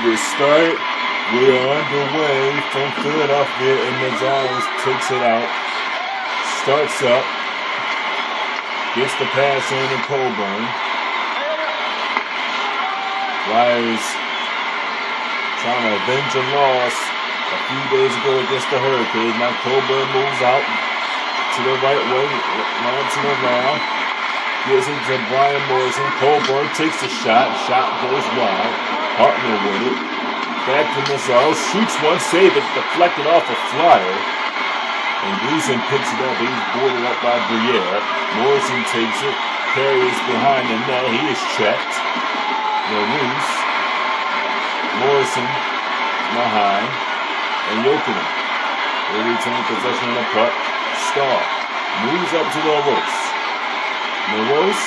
We're started. We're underway from Philadelphia, and Gonzalez takes it out. Starts up. Gets the pass in to Coburn. Flyers trying to avenge a loss a few days ago against the Hurricanes. Now Coburn moves out to the right way, launching around. Gives it to Brian Morrison. Coburn takes a shot. Shot goes wide. Hartman with it. Back to Mazzaro. Shoots one. Save it. Deflected off a Flyer. And Gleason picks it up. He's boarded up by Briere. Morrison takes it. Carries behind the net. He is checked. They're loose. Morrison behind. And Jokinen. They retain possession of the puck. Stahl moves up to LaRose. LaRose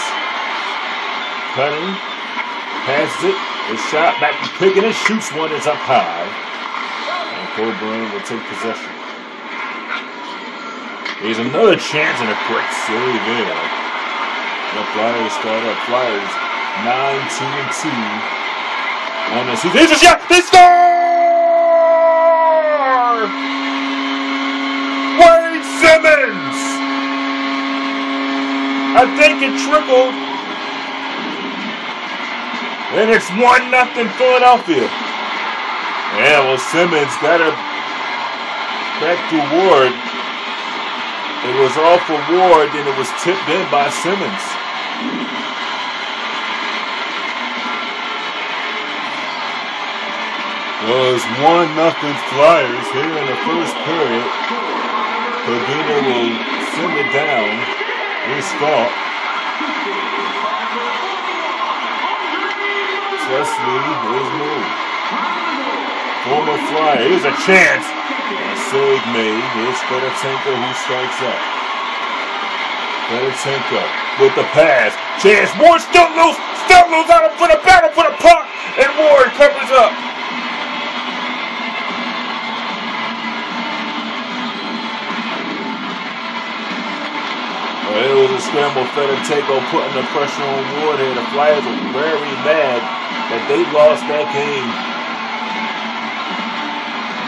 cutting. Passes it. A shot back to Pickett and shoots one. It's up high. And Coburn will take possession. There's another chance and a quick save there. The Flyers start up. Flyers 9-2-2 on the season. Here's a shot. They score! Wade Simmons! I think it trickled. And it's 1-0 Philadelphia. Yeah, well, Simmons got it back to Ward. It was off for Ward, and it was tipped in by Simmons. Well, it's 1-0 Flyers here in the first period. Pagina will send it down. Here's Scott. Wesley, here's move. Former Flyer, here's a chance. A save made. Here's Fedotenko who strikes up. Fedotenko with the pass. Chance. Ward still loose. Still loose out for the battle for the puck. And Ward covers up. Well, it was a scramble. Fedotenko putting the pressure on Ward here. The Flyers were very mad that they lost that game.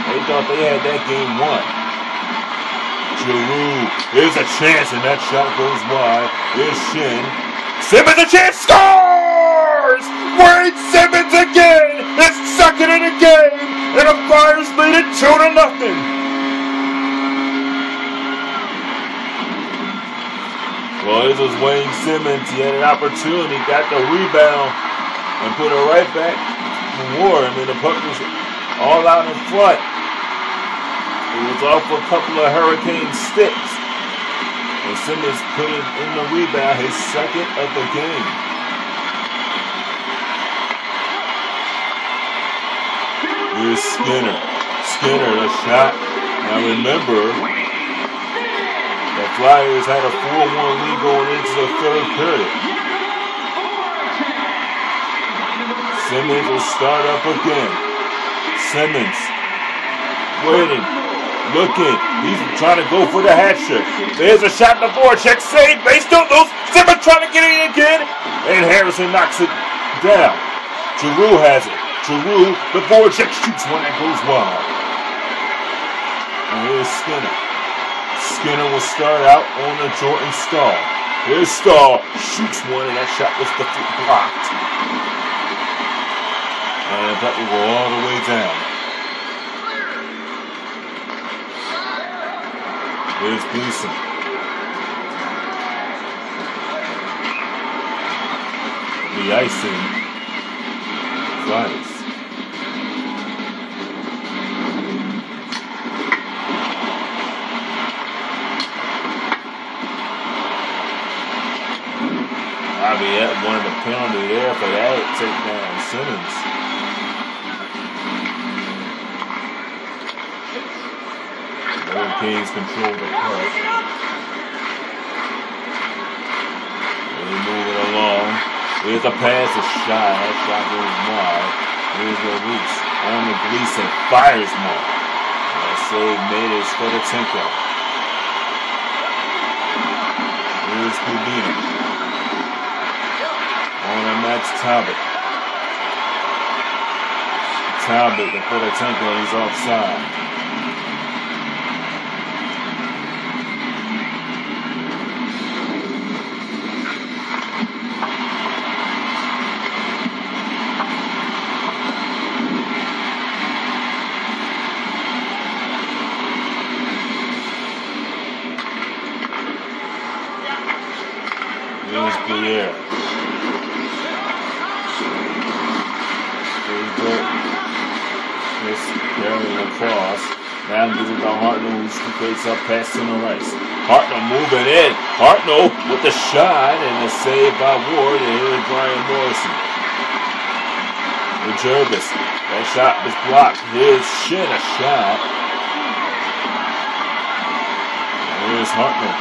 They thought they had that game won. Giroux, here's a chance, and that shot goes wide. Here's Shin. Simmons a chance, scores! Wade Simmons again! His second in the game, and the Flyers lead it 2-0. Well, this was Wayne Simmons. He had an opportunity, got the rebound, and put it right back to Ward. I mean, the puck was all out in front. It was off for a couple of Hurricane sticks. And Simmons put it in the rebound, his second of the game. Here's Skinner. Skinner, a shot. Now remember, the Flyers had a 4-1 lead going into the third period. Simmons will start up again. Simmons waiting, looking. He's trying to go for the hat trick. There's a shot in the board. Check save. They still lose. Simmons trying to get it again. And Harrison knocks it down. Giroux has it. Giroux, the board check, shoots one that goes wide. And here's Skinner. Skinner will start out on the Jordan Stahl. Here's Stahl. Shoots one, and that shot was blocked. And that will go all the way down. Here's Gleason. The icing. Flyers. Aviette wanted a penalty there for that. Take down Simmons. Hurricanes control the puck. They move it along. Here's a pass, a shot. That shot goes wide. Here's the Roos. On the Gleason. Fires more. That save made is Fedotenko. Here's Kubina. On a Max Talbot. Talbot before the tank and he's offside. Here's Briere. Just carrying across. Now gives it to Hartnell, who creates up past center Rice. Hartnell moving in. Hartnell with the shot and a save by Ward. And here's Brian Morrison. With Jervis. That shot was blocked. Here's Shin, a shot. And here's Hartnell.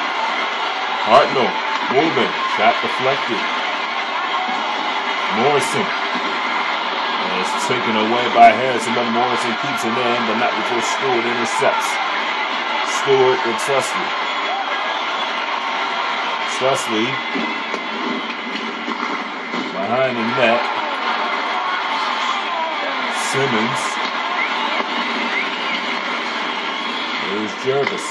Hartnell moving. Shot deflected. Morrison. It's taken away by Harrison, but Morrison keeps it in, but not before Stewart intercepts. Stewart with Trusley. Trusley behind the net. Simmons. There's Jervis.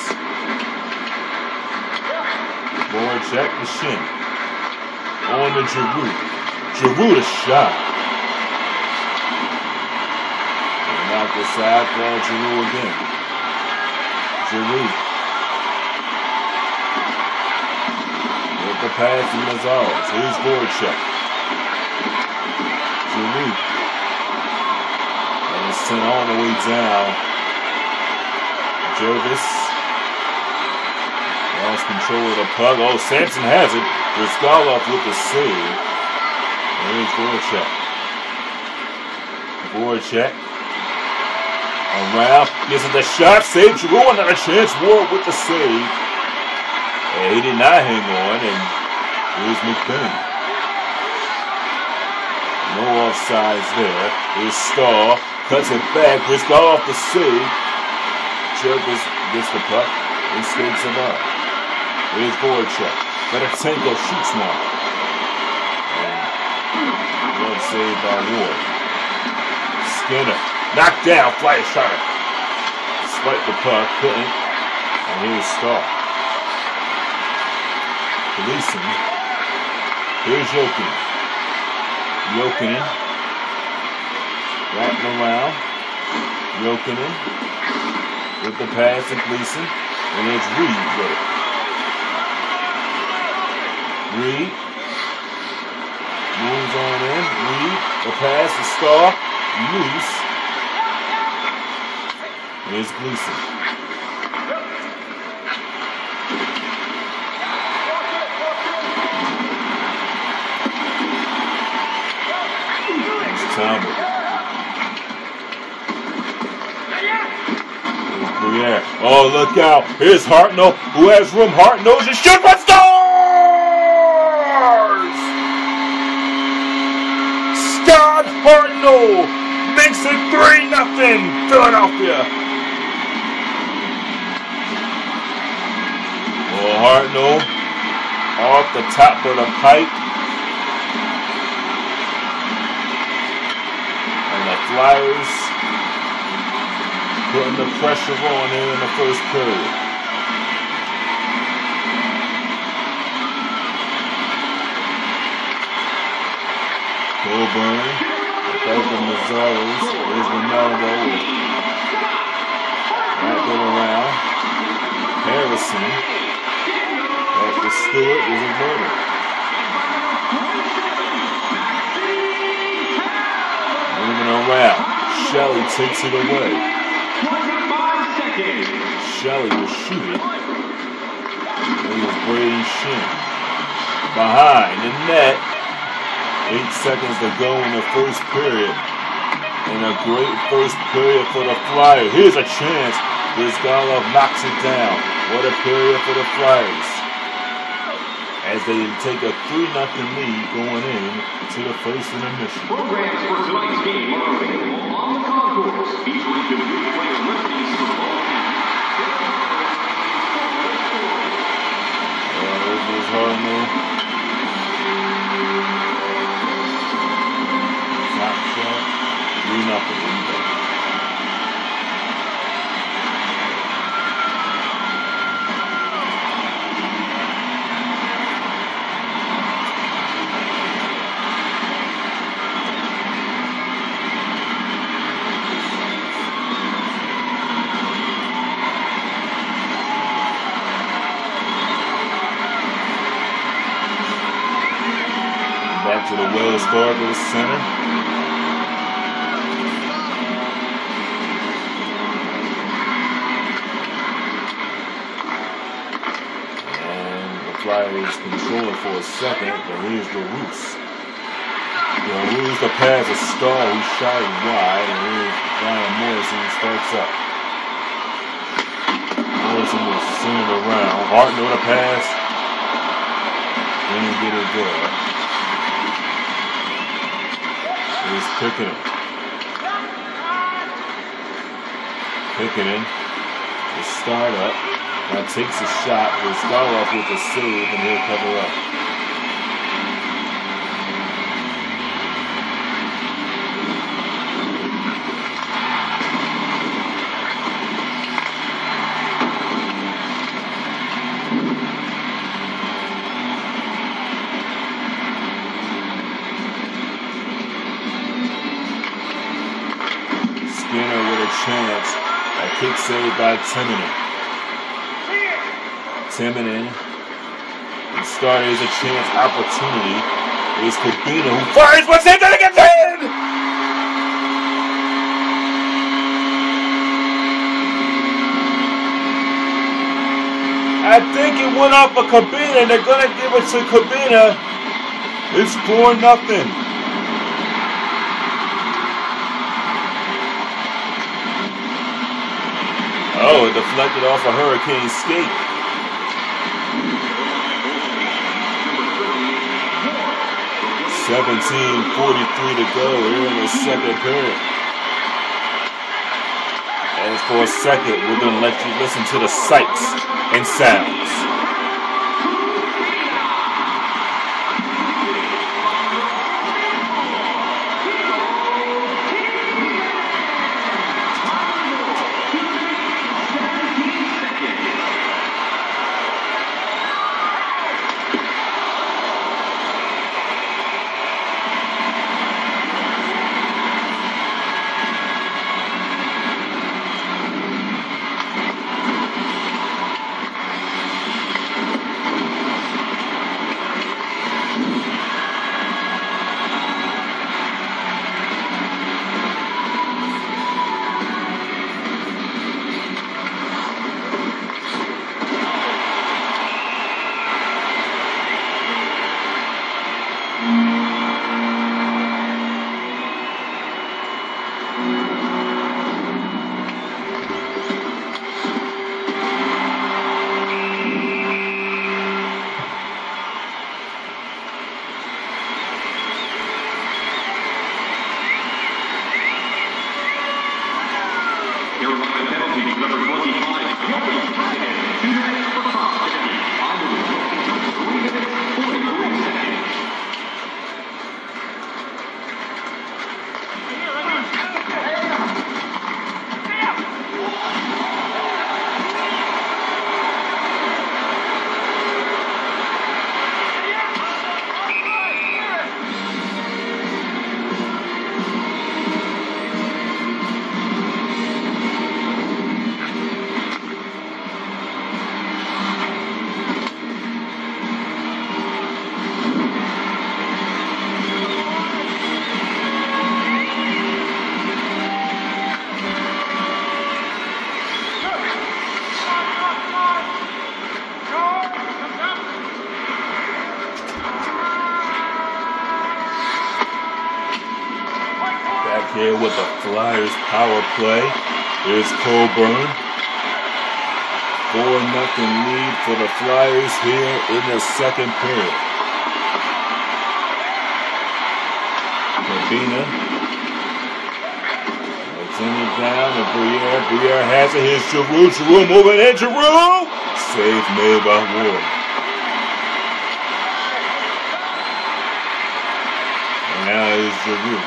Voracek to Shin. On to Giroux. Giroux a shot. Out the side for Giroux again. Giroux. With the pass to Mazares. Here's Voracek. Giroux. And it's sent all the way down. Jervis. Lost control of the puck. Oh, Sampson has it. Brizgalov with the save. And here's Voracek. Voracek. Around, gives it the shot, save Giroux, another chance, Ward with the save. And he did not hang on, and here's McBain. No offsides there. Here's Starr, cuts it back, Brizgalov off the save. Jervis gets the puck and skates it up. Here's Voracek. Beretenko shoots one. And one save by Ward. Skinner. Knocked down, fly shot. Spiked the puck, couldn't. And here's Starr. Gleason. Here's Jokinen. Jokinen. Wrapping around. Jokinen. With the pass to Gleason. And it's Reed with it. Reed. Moves on in. Reed. The pass to Starr. Loose. Here's Gleason. Here's Talbot. Here's Briere. Oh, look out. Here's Hartnell, who has room. Hartnell just shoot for stars! Scott Hartnell makes it 3-0 Philadelphia. Hartnell off the top of the pipe. And the Flyers putting the pressure on here in the first period. Coburn. There's the Mazares. There's Ronaldo. Wrapping around. Harrison. The Stewart is a murder. Moving around. Shelley takes it away. Shelley will shoot it. It was Braden Shin. Behind the net. 8 seconds to go in the first period. And a great first period for the Flyers. Here's a chance. Brizgalov knocks it down. What a period for the Flyers. As they take a 3-0 lead going in to the first intermission. Programs for tonight's game are available on the concourse. Featuring complete player listings for both This is Hartnell. Top shot. 3-0. the Wells Fargo Center. Flyers control it for a second, but here's LaRousse. LaRousse, the pass is Starr, who shot it wide, and here's Brian Morrison, who starts up. Morrison will send it around. Hartnell the pass. Didn't get it there. Here's Pickett. Pickett to start up. Now takes a shot, will start off with a save, and he'll cover up. Skinner with a chance. A kick saved by Timonen. Timonen, the starter is a chance opportunity. It's Cabina who fires what's in, then it gets in! I think it went off of Cabina, and they're gonna give it to Cabina. It's 4-0. Oh, it deflected off a Hurricane skate. 17:43 to go here in the second period. And for a second, we're going to let you listen to the sights and sounds. Here with the Flyers power play. Here's Coburn. 4-0 lead for the Flyers here in the second period. Cabina. Send it down to Briere. Briere has it. Here's Giroux. Giroux moving in. Giroux! Save made by Ward. And now is Giroux.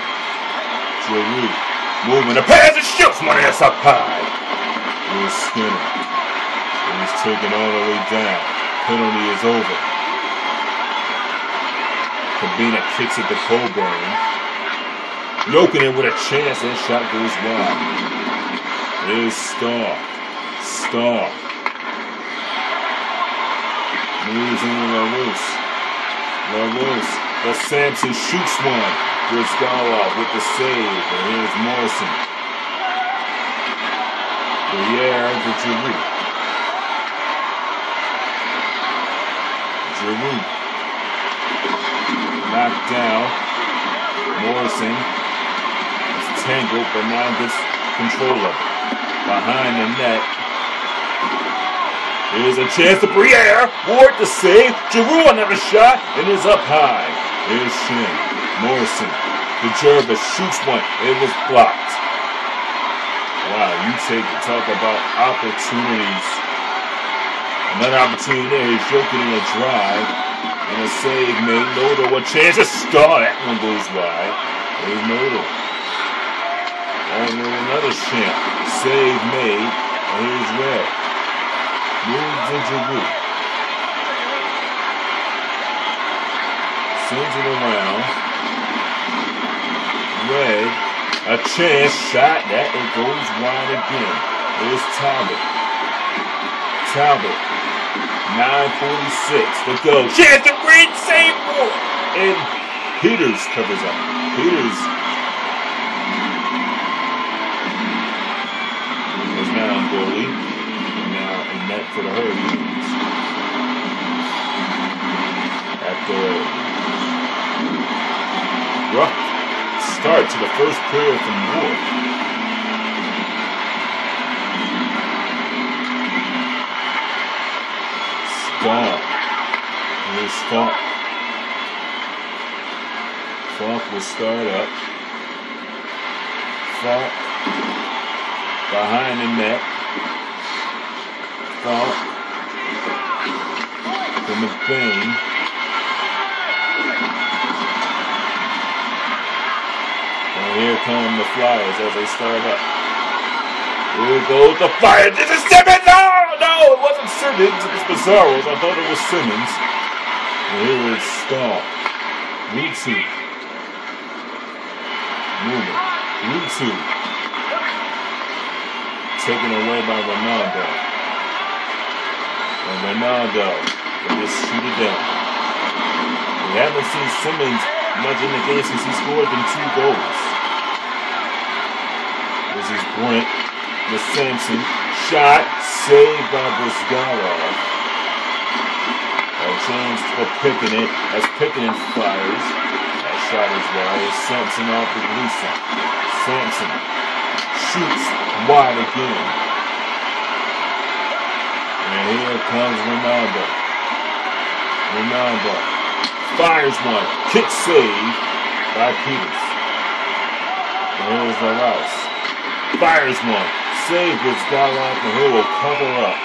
Giroux moving the pass and shoots money that's up high. Here's Skinner. He's taken all the way down. Penalty is over. Cabina kicks it to Coburn. Jokinen with a chance and shot goes wide. Here's Starr. Starr. Moves in LaRousse. LaRousse. But Sampson shoots one. Brizgalov with the save. And here's Morrison. Briere to Giroux. Giroux. Knocked down. Morrison is tangled, but now gets control of it. Behind the net. Here's a chance to Briere. Ward to save. Giroux another shot and is up high. Here's Shin. Morrison. The Jervis shoots one. It was blocked. Wow, you talk about opportunities. Another opportunity there is Jokic in a drive. And a save made. Noto a chance to start. That one goes wide. There's Noto. And then another champ. Save made. And here's Red. Moves to Giroux. Sends it around. Red. A chance. Shot. That it goes wide again. Here's Talbot. Talbot. 9:46 to go. Chance to Green. Save more. And Peters covers up. Peters is now on goalie. And now a net for the Hurricanes. After a rough start to the first period from Ward. Falk. Here's Falk. Falk will start up. Falk. Behind the net. Falk. To McBain. And here come the Flyers as they start up. Here goes the Flyers. This is Simmons! No, it wasn't Simmons. It was Pizarro's. I thought it was Simmons. And here is Stahl. Rutu. Moving. Rutu. Taken away by Ronaldo. And Ronaldo will just shoot it down. We haven't seen Simmons much in the game since he scored them 2 goals. This is Brent with Sampson. Shot. Saved by Brizgalov. A chance for Pickenin as Pickenin fires. That shot is wide. It's Sampson off the Gleason. Sampson shoots wide again. And here comes Ronaldo. Ronaldo fires one. Kick save by Peters. And here's Morales. Fires one. Save Brizgalov, and he will cover up.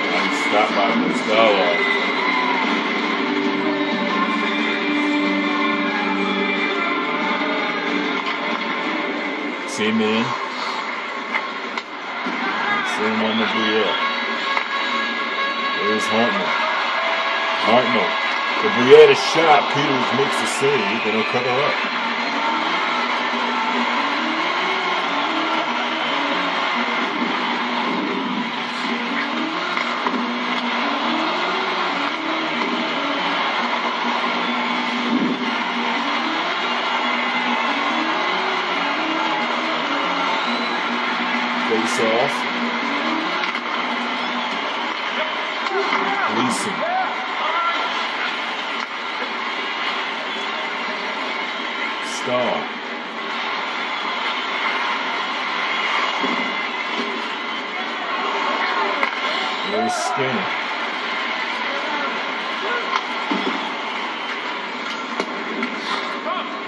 And stopped by Brizgalov. Same man. Same one to Briere. There's Hartnell. Hartnell. The Briere shot. Peters makes the save, and he'll cover up. Face off. Gleason. Stahl. There's Skinner.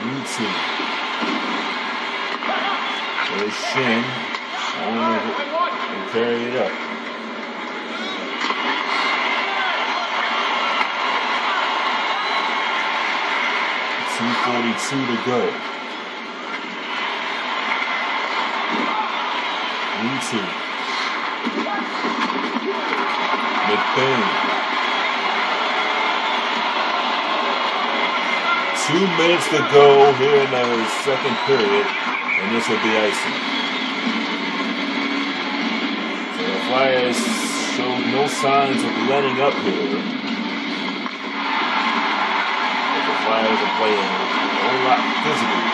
Rutu. There's Shin. And carry it up. .242 to go. Rutu. McBain. 2 minutes to go here in the second period, and this will be icing. So the Flyers showed no signs of letting up here. But the Flyers are playing a whole lot physically.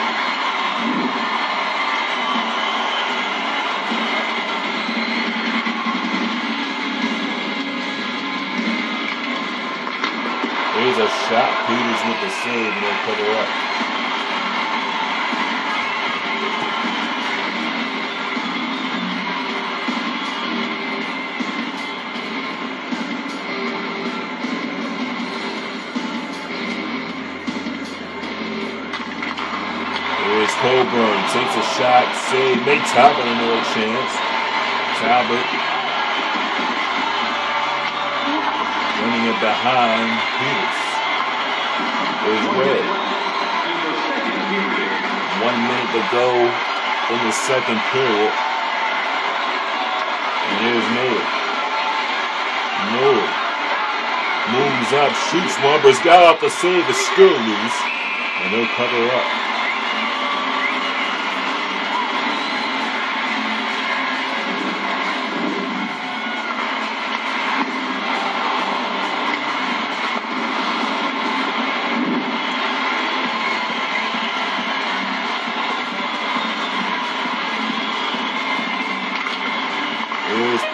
Here's a shot. Peters with the save and they'll cover up. Here's Coburn. Takes a shot. Save. Make Talbot another chance. Talbot running it behind Peters. There's Red. 1 minute to go in the second period. And here's Miller. Miller moves up, shoots one, but he's got off the save. Is still loose, and he'll cover up.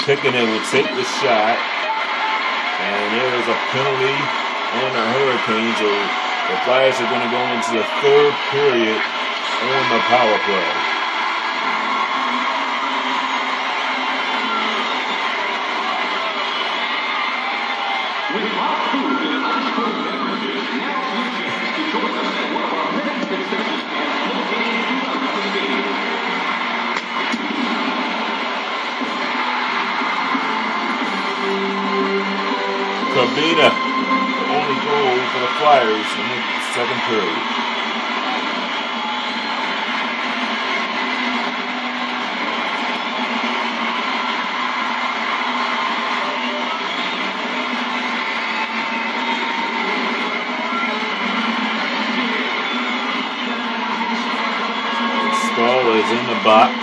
Pickenin will take the shot, and there is a penalty on the Hurricanes. So the Flyers are going to go into the third period on the power play. With hot food and ice cold beverages, now's your chance to join us at one of our many concession stands located throughout the stadium. Cabina, the only goal for the Flyers in the second period. Stahl is in the box.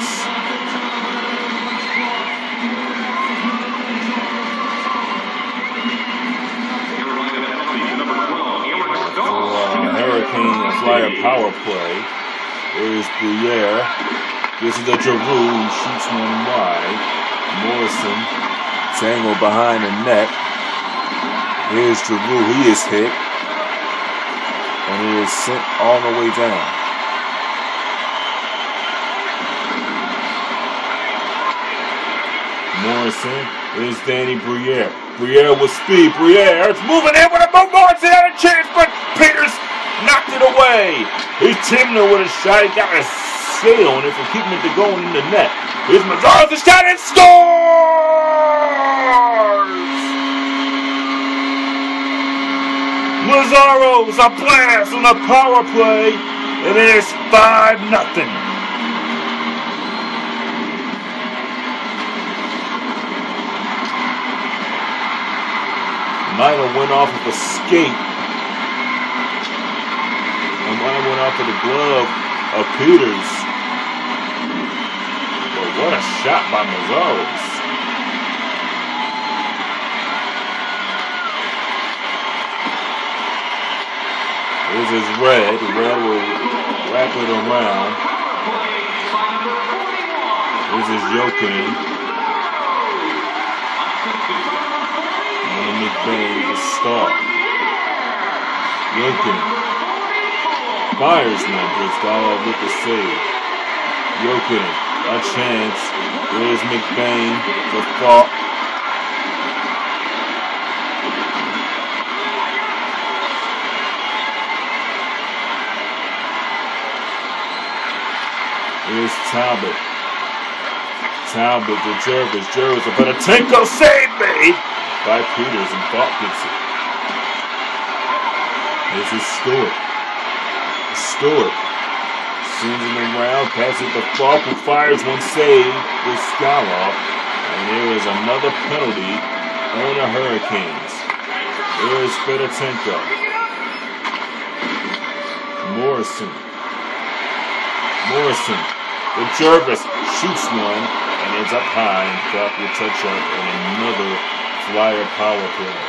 Hurricane Flyer power play. There's Bruyere. This is a Giroux who shoots one wide. Morrison tangled behind the net. Here's Giroux. He is hit. And he is sent all the way down. Morrison. There's Danny Bruyere. Bruyere with speed. Bruyere is moving in with a move. Morrison had a chance, but Peters knocked it away. Here's Timner with a shot. He got a skate on it for keeping it to going in the net. Here's Mazzaro's the shot and scores! Mazzaro's a blast on the power play, and it is 5-0. Might have went off of a skate. And might have went off of the glove of Peters. But what a shot by Mazzaro's. This is Red. Red will wrap it around. This is Jokinen. And McBain to start. Jokinen fires one, but it's got off with the save. Jokinen, a chance. There's McBain, the thought. Here's Talbot. Talbot to Jervis. Jervis, a Betanko save made by Peters, and Thought gets it. This is Stewart. Stewart sends him around, passes the Falk, who fires one save with Skaloff. And there is another penalty on the Hurricanes. There is Betanko. Morrison. With Jervis shoots one and ends up high and got the touch up and another Flyer power play.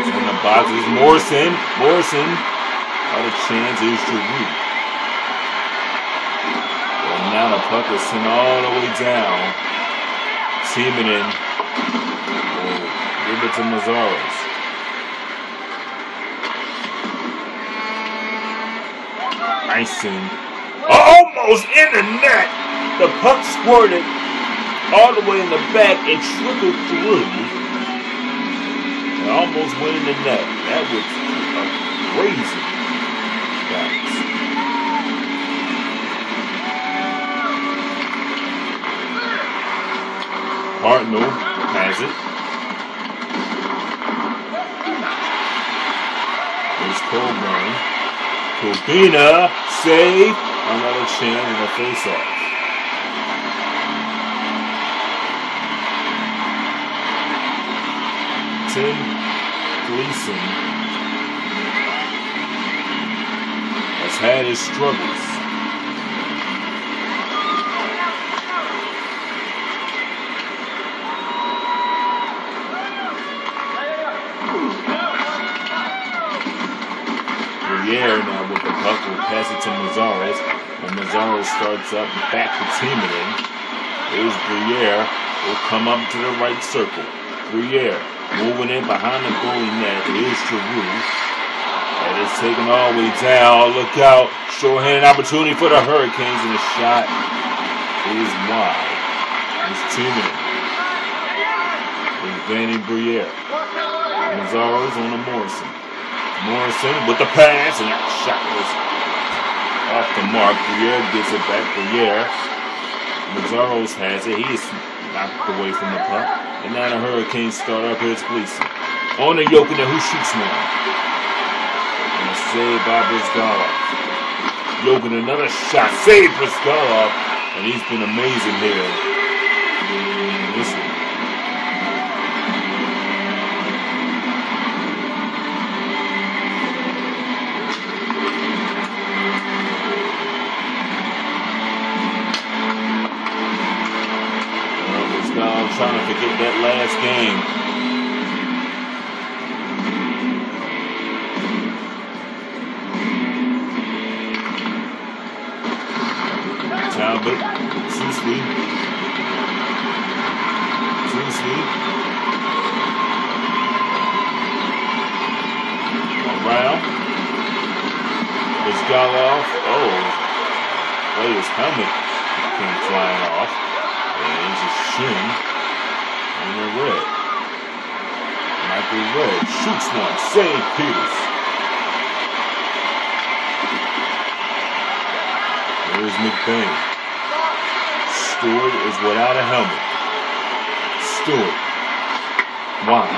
In the boxes, Morrison, out of chance is Giroux. And now the puck is sent all the way down. Timonen will give it to Meszaros. Icing, almost in the net. The puck squirted all the way in the back and trickled through. And almost went in the net. That was crazy. Guys. Hartnell has it. There's Coburn. Kubina save. Another chance in the face-off. Tim Gleason has had his struggles. Briere now with the puck will pass it to Meszaros, and Meszaros starts up back to Timonen. Here's Briere, will come up to the right circle. Briere moving in behind the goalie net. Here's Giroux. And it's taken all the way down. Look out. Shorthanded opportunity for the Hurricanes, and the shot is wide. It's Timonen. It's Vanny Briere. Meszaros on the Morrison. Morrison with the pass, and that shot was off the mark. Briere gets it back. Briere. Meszaros has it. He is knocked away from the puck. And now the Hurricanes start up. Here's Gleason. On the Jokinen, who shoots now. And a save by Brizgalov. Jokinen, another shot. Save Brizgalov. And he's been amazing here in this one. Trying to forget that last game. Talbot, Susley. Around. Brizgalov. Oh, his helmet came flying off. And it's a shin. And they're red. Michael Red shoots one. Save Peters. There's McBain. Stewart is without a helmet. Stewart. Wow.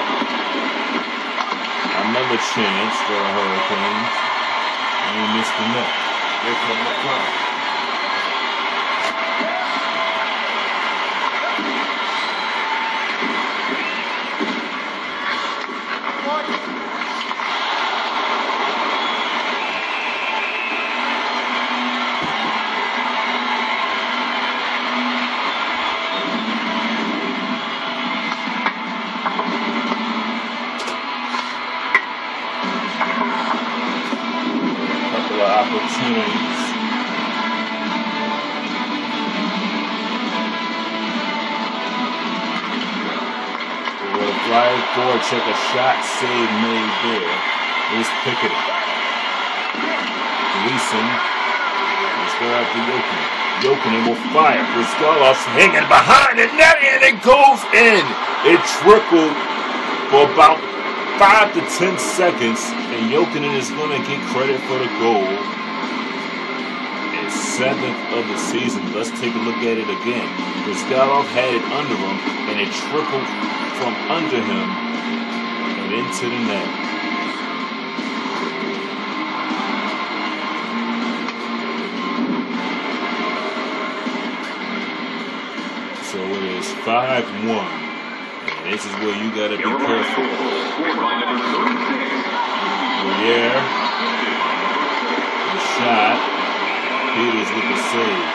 Another chance for the Hurricanes. And he missed the net. Here come the front. Opportunities. With a flying forward, check a shot save made there. Here's Pickett. Gleason. Let's go after Jokinen. Jokinen will fire. Brizgalov's hanging behind the net and it goes in. It trickled for about 5 to 10 seconds, and Jokinen is going to get credit for the goal. 7th of the season. Let's take a look at it again. Brizgalov had it under him, and it trickled from under him and into the net. So it is 5-1. And this is where you got to be careful. Guerriere, the shot. Peters with the save.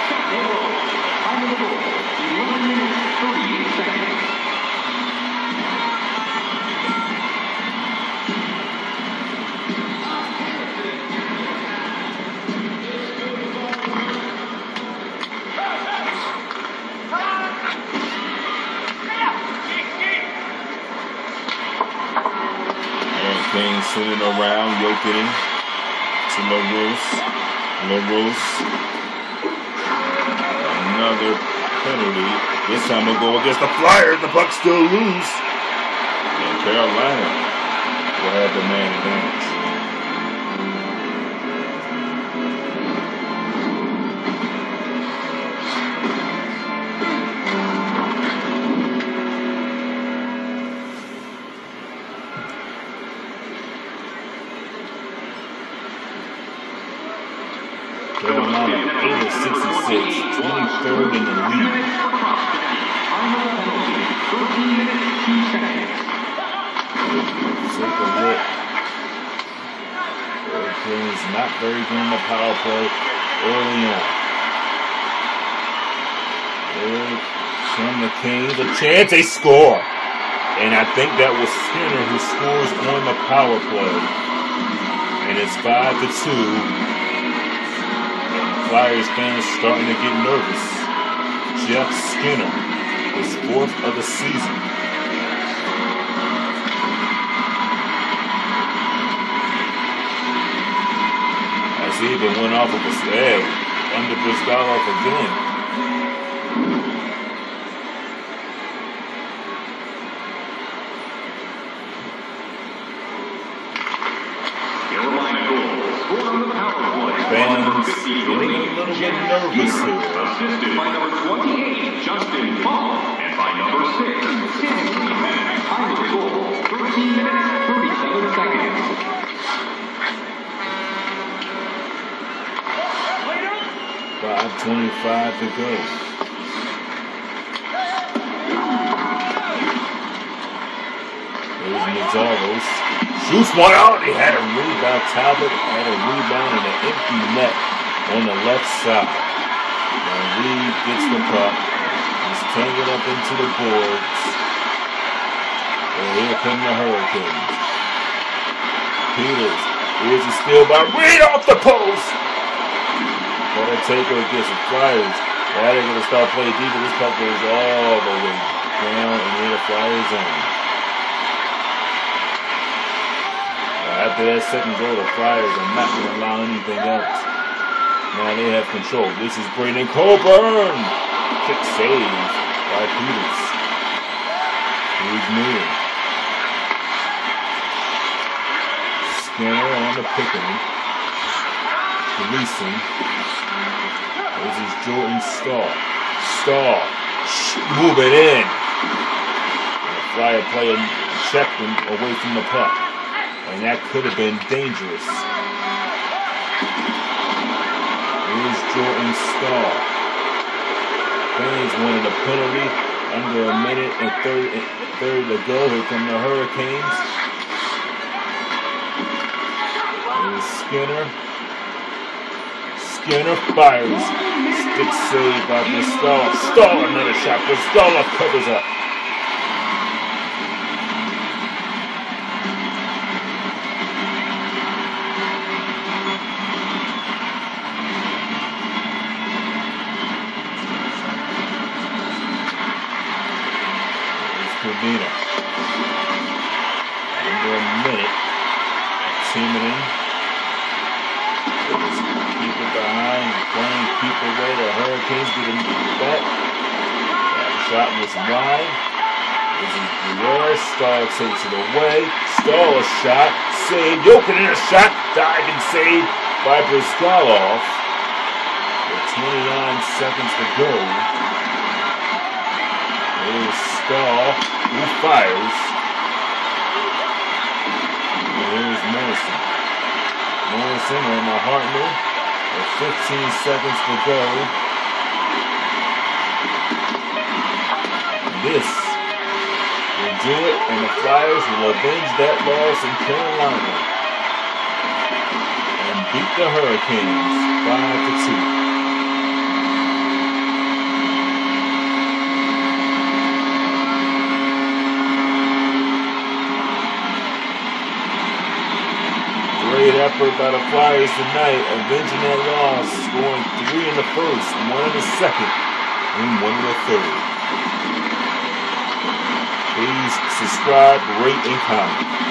Kane sitting around, Jokinen to LaRose. Another penalty. This time it'll go against the Flyers. The Bucks still lose. And Carolina will have the man advantage. Carolina 8 of 66, 23rd in the league. Take a look. Hurricanes not very good in the power play early on. Sean McCain, the chance, they score. And I think that was Skinner who scores on the power play. And it's 5-2. Flyers fans starting to get nervous. Jeff Skinner, his 4th of the season. I see they went off of a stab under Brizgalov again. Fans getting a little bit nervous here. Assisted by number 28, Justin Paul, and by number 6, Tim Freeman. Time of goal, 13 minutes, 37 seconds. 5:25 to go. There's Nazaros. Shoots one out. He had a rebound. Talbot had a rebound in an empty net on the left side. Now Reed gets the puck. He's tangled up into the boards. And here come the Hurricanes. Peters. Here's a steal by Reed off the post. Gotta take her against the Flyers. Now they're gonna start playing deep. This puck goes all the way down and near the Flyers zone. After that second goal, the Flyers are not going to allow anything else. Now they have control. This is Braden Coburn. Kick save by Peters. Here's Newton. Skinner on the picking. Releasing. This is Jordan Stahl. Move it in. The Flyer player checked him away from the puck. And that could have been dangerous. Here's Jordan Stahl. Fans wanted a penalty under a minute and 30 to go. Here come the Hurricanes. Here's Skinner. Skinner fires. Stick save by Brizgalov. Stahl, another shot. Brizgalov covers up. Under a minute. Teaming in. Keep it behind. Playing keep away. The Hurricanes get him back. That shot was wide. This is Guerriere. Stahl takes it away. Stahl a shot. Save. Jokinen a shot. Diving save by Brizgalov. with 29 seconds to go. There's Stahl, who fires. And there's Morrison. Morrison on the Hartman with 15 seconds to go. This will do it, and the Flyers will avenge that loss in Carolina and beat the Hurricanes 5-2. Great effort by the Flyers tonight, avenging that loss, scoring 3 in the first, 1 in the second, and 1 in the third. Please subscribe, rate, and comment.